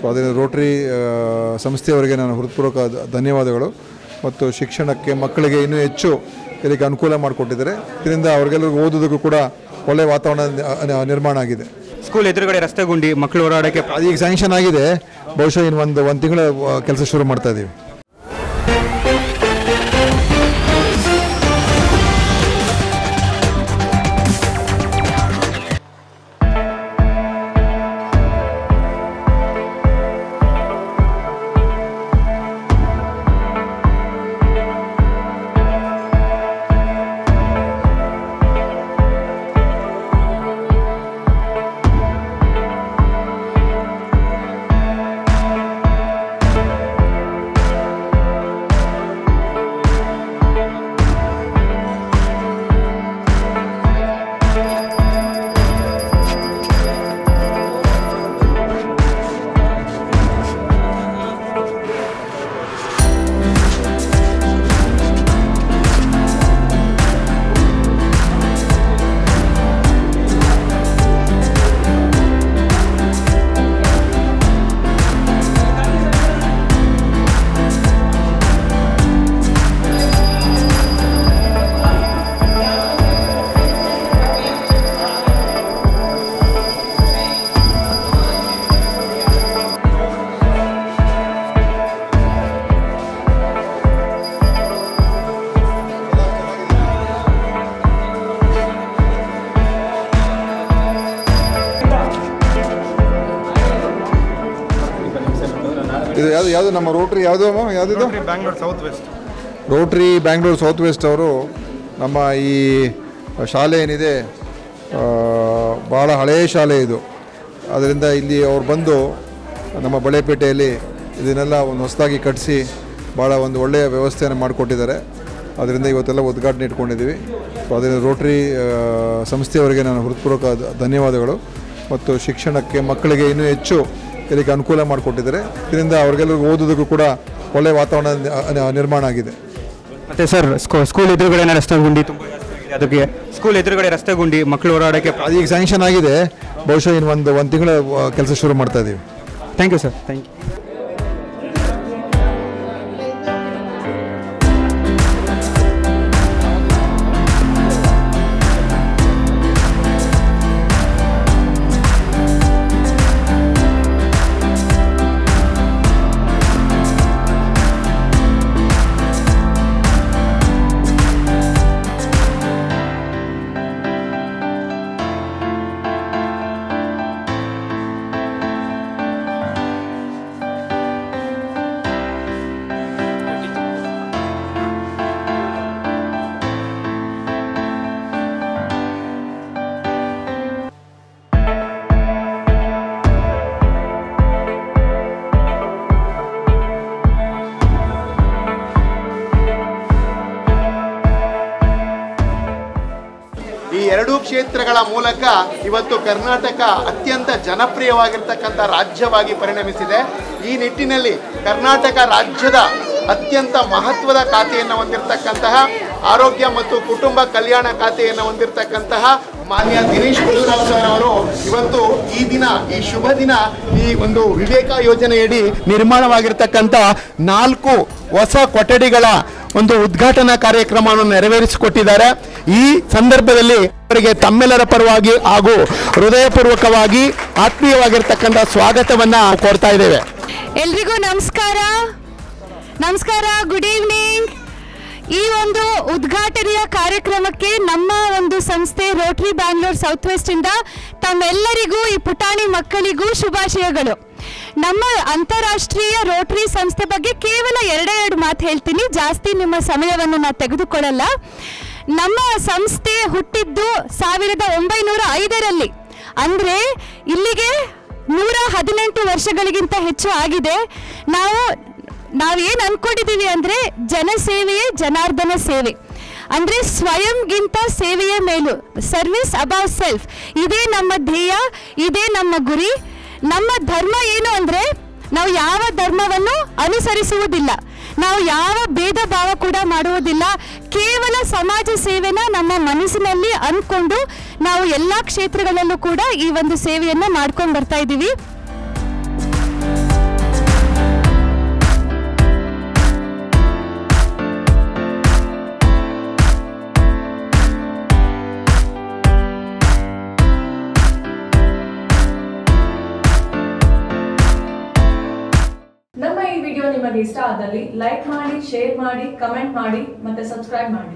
ಅದರಿಂದ ರೋಟರಿ ಸಂಸ್ಥೆಯವರಿಗೆ ನಾನು ಹೃತ್ಪೂರ್ವಕ ಧನ್ಯವಾದಗಳು. ಮತ್ತು ಶಿಕ್ಷಣಕ್ಕೆ ಮಕ್ಕಳಿಗೆ ಇನ್ನೂ ಹೆಚ್ಚು ಇದಕ್ಕೆ ಅನುಕೂಲ ಮಾಡಿಕೊಟ್ಟಿದ್ದಾರೆ. ಇದರಿಂದ ಅವರಿಗೆಲ್ಲರಿಗೂ ಓದೋದಕ್ಕೂ ಕೂಡ ಒಳ್ಳೆಯ ವಾತಾವರಣ ನಿರ್ಮಾಣ ಆಗಿದೆ. ಸ್ಕೂಲ್ ಎದುರುಗಡೆ ರಸ್ತೆ ಗುಂಡಿ ಮಕ್ಕಳು ಓಡಾಡೋಕ್ಕೆ ಅದೀಗ ಸ್ಯಾಂಕ್ಷನ್ ಆಗಿದೆ. ಬಹುಶಃ ಇನ್ನು ಒಂದು ತಿಂಗಳ ಕೆಲಸ ಶುರು ಮಾಡ್ತಾ ಇದ್ದೀವಿ. ಇದು ಯಾವುದು ನಮ್ಮ ರೋಟ್ರಿ ಯಾವುದಿದು Bangalore South West. Rotary Bangalore South West ಅವರು ನಮ್ಮ ಈ ಶಾಲೆ ಏನಿದೆ ಭಾಳ ಹಳೆಯ ಶಾಲೆ ಇದು. ಅದರಿಂದ ಇಲ್ಲಿ ಅವ್ರು ಬಂದು ನಮ್ಮ ಬಳೆಪೇಟೆಯಲ್ಲಿ ಇದನ್ನೆಲ್ಲ ಒಂದು ಹೊಸದಾಗಿ ಕಟ್ಟಿಸಿ ಭಾಳ ಒಂದು ಒಳ್ಳೆಯ ವ್ಯವಸ್ಥೆಯನ್ನು ಮಾಡಿಕೊಟ್ಟಿದ್ದಾರೆ. ಅದರಿಂದ ಇವತ್ತೆಲ್ಲ ಉದ್ಘಾಟನೆ ಇಟ್ಕೊಂಡಿದ್ದೀವಿ. ಅದರಿಂದ ರೋಟ್ರಿ ಸಂಸ್ಥೆಯವರಿಗೆ ನಾನು ಹೃತ್ಪೂರ್ವಕ ಧನ್ಯವಾದಗಳು. ಮತ್ತು ಶಿಕ್ಷಣಕ್ಕೆ ಮಕ್ಕಳಿಗೆ ಇನ್ನೂ ಹೆಚ್ಚು ಇದಕ್ಕೆ ಅನುಕೂಲ ಮಾಡಿಕೊಟ್ಟಿದ್ದಾರೆ. ಇದರಿಂದ ಅವರಿಗೆಲ್ಲರಿಗೂ ಓದೋದಕ್ಕೂ ಕೂಡ ಒಳ್ಳೆಯ ವಾತಾವರಣ ನಿರ್ಮಾಣ ಆಗಿದೆ. ಮತ್ತು ಸರ್ ಸ್ಕೂಲ್ ಎದುರುಗಡೆ ರಸ್ತೆ ಗುಂಡಿ ತುಂಬ ಅದಕ್ಕೆ ಸ್ಕೂಲ್ ಎದುರುಗಡೆ ರಸ್ತೆ ಗುಂಡಿ ಮಕ್ಕಳು ಓಡಾಡೋಕ್ಕೆ ಅದೀಗ ಸ್ಯಾಂಕ್ಷನ್ ಆಗಿದೆ. ಬಹುಶಃ ಇನ್ನು ಒಂದು ತಿಂಗಳ ಕೆಲಸ ಶುರು ಮಾಡ್ತಾ ಇದ್ದೀವಿ. Thank you sir. Thank you. ಈ ಎರಡೂ ಕ್ಷೇತ್ರಗಳ ಮೂಲಕ ಇವತ್ತು ಕರ್ನಾಟಕ ಅತ್ಯಂತ ಜನಪ್ರಿಯವಾಗಿರ್ತಕ್ಕಂಥ ರಾಜ್ಯವಾಗಿ ಪರಿಣಮಿಸಿದೆ. ಈ ನಿಟ್ಟಿನಲ್ಲಿ ಕರ್ನಾಟಕ ರಾಜ್ಯದ ಅತ್ಯಂತ ಮಹತ್ವದ ಖಾತೆಯನ್ನು ಹೊಂದಿರತಕ್ಕಂತಹ ಆರೋಗ್ಯ ಮತ್ತು ಕುಟುಂಬ ಕಲ್ಯಾಣ ಖಾತೆಯನ್ನು ಹೊಂದಿರತಕ್ಕಂತಹ ಮಾನ್ಯ ದಿನೇಶ್ ಗುಂಡೂರಾವ್ ಸರ್ ಅವರು ಇವತ್ತು ಈ ದಿನ, ಈ ಶುಭ ದಿನ, ಈ ಒಂದು ವಿವೇಕ ಯೋಜನೆಯಡಿ ನಿರ್ಮಾಣವಾಗಿರ್ತಕ್ಕಂಥ 4 ಹೊಸ ಕೊಠಡಿಗಳ ಒಂದು ಉದ್ಘಾಟನಾ ಕಾರ್ಯಕ್ರಮವನ್ನು ನೆರವೇರಿಸಿಕೊಟ್ಟಿದ್ದಾರೆ. ಈ ಸಂದರ್ಭದಲ್ಲಿ ಅವರಿಗೆ ತಮ್ಮೆಲ್ಲರ ಪರವಾಗಿ ಹಾಗೂ ಹೃದಯಪೂರ್ವಕವಾಗಿ ಆತ್ಮೀಯವಾಗಿರ್ತಕ್ಕಂಥ ಸ್ವಾಗತವನ್ನ ಕೋರ್ತಾ ಇದ್ದೇವೆ. ಎಲ್ರಿಗೂ ನಮಸ್ಕಾರ. Good evening. ಈ ಒಂದು ಉದ್ಘಾಟನೆಯ ಕಾರ್ಯಕ್ರಮಕ್ಕೆ ನಮ್ಮ ಒಂದು ಸಂಸ್ಥೆ ರೋಟರಿ ಬ್ಯಾಂಗ್ಳೂರ್ ಸೌತ್ ವೆಸ್ಟ್ ಇಂದ ತಮ್ಮೆಲ್ಲರಿಗೂ, ಈ ಪುಟಾಣಿ ಮಕ್ಕಳಿಗೂ ಶುಭಾಶಯಗಳು. ನಮ್ಮ ಅಂತಾರಾಷ್ಟ್ರೀಯ ರೋಟರಿ ಸಂಸ್ಥೆ ಬಗ್ಗೆ ಕೇವಲ 2 ಮಾತು ಹೇಳ್ತೀನಿ, ಜಾಸ್ತಿ ನಿಮ್ಮ ಸಮಯವನ್ನು ನಾನು ತೆಗೆದುಕೊಳ್ಳಲ್ಲ. ನಮ್ಮ ಸಂಸ್ಥೆ ಹುಟ್ಟಿದ್ದು 1905ರಲ್ಲಿ, ಅಂದರೆ ಇಲ್ಲಿಗೆ 118 ವರ್ಷಗಳಿಗಿಂತ ಹೆಚ್ಚು ಆಗಿದೆ. ನಾವೇನು ಅಂದ್ಕೊಂಡಿದ್ದೀವಿ ಅಂದರೆ ಜನಸೇವೆಯೇ ಜನಾರ್ದನ ಸೇವೆ, ಅಂದರೆ ಸ್ವಯಂಗಿಂತ ಸೇವೆಯ ಮೇಲು, ಸರ್ವಿಸ್ ಅಬೌವ್ ಸೆಲ್ಫ್. ಇದೇ ನಮ್ಮ ಧ್ಯೇಯ, ಇದೇ ನಮ್ಮ ಗುರಿ. ನಮ್ಮ ಧರ್ಮ ಏನು ಅಂದರೆ ನಾವು ಯಾವ ಧರ್ಮವನ್ನು ಅನುಸರಿಸುವುದಿಲ್ಲ, ನಾವು ಯಾವ ಭೇದ ಭಾವ ಕೂಡ ಮಾಡುವುದಿಲ್ಲ. ಕೇವಲ ಸಮಾಜ ಸೇವೆನ ನಮ್ಮ ಮನಸ್ಸಿನಲ್ಲಿ ಅಂದ್ಕೊಂಡು ನಾವು ಎಲ್ಲ ಕ್ಷೇತ್ರಗಳಲ್ಲೂ ಕೂಡ ಈ ಒಂದು ಸೇವೆಯನ್ನು ಮಾಡ್ಕೊಂಡು ಬರ್ತಾ ಇದ್ದೀವಿ. ನಿಮಗೆ ಇಷ್ಟ ಆದಲ್ಲಿ ಲೈಕ್ ಮಾಡಿ, ಶೇರ್ ಮಾಡಿ, ಕಮೆಂಟ್ ಮಾಡಿ ಮತ್ತೆ ಸಬ್ಸ್ಕ್ರೈಬ್ ಮಾಡಿ.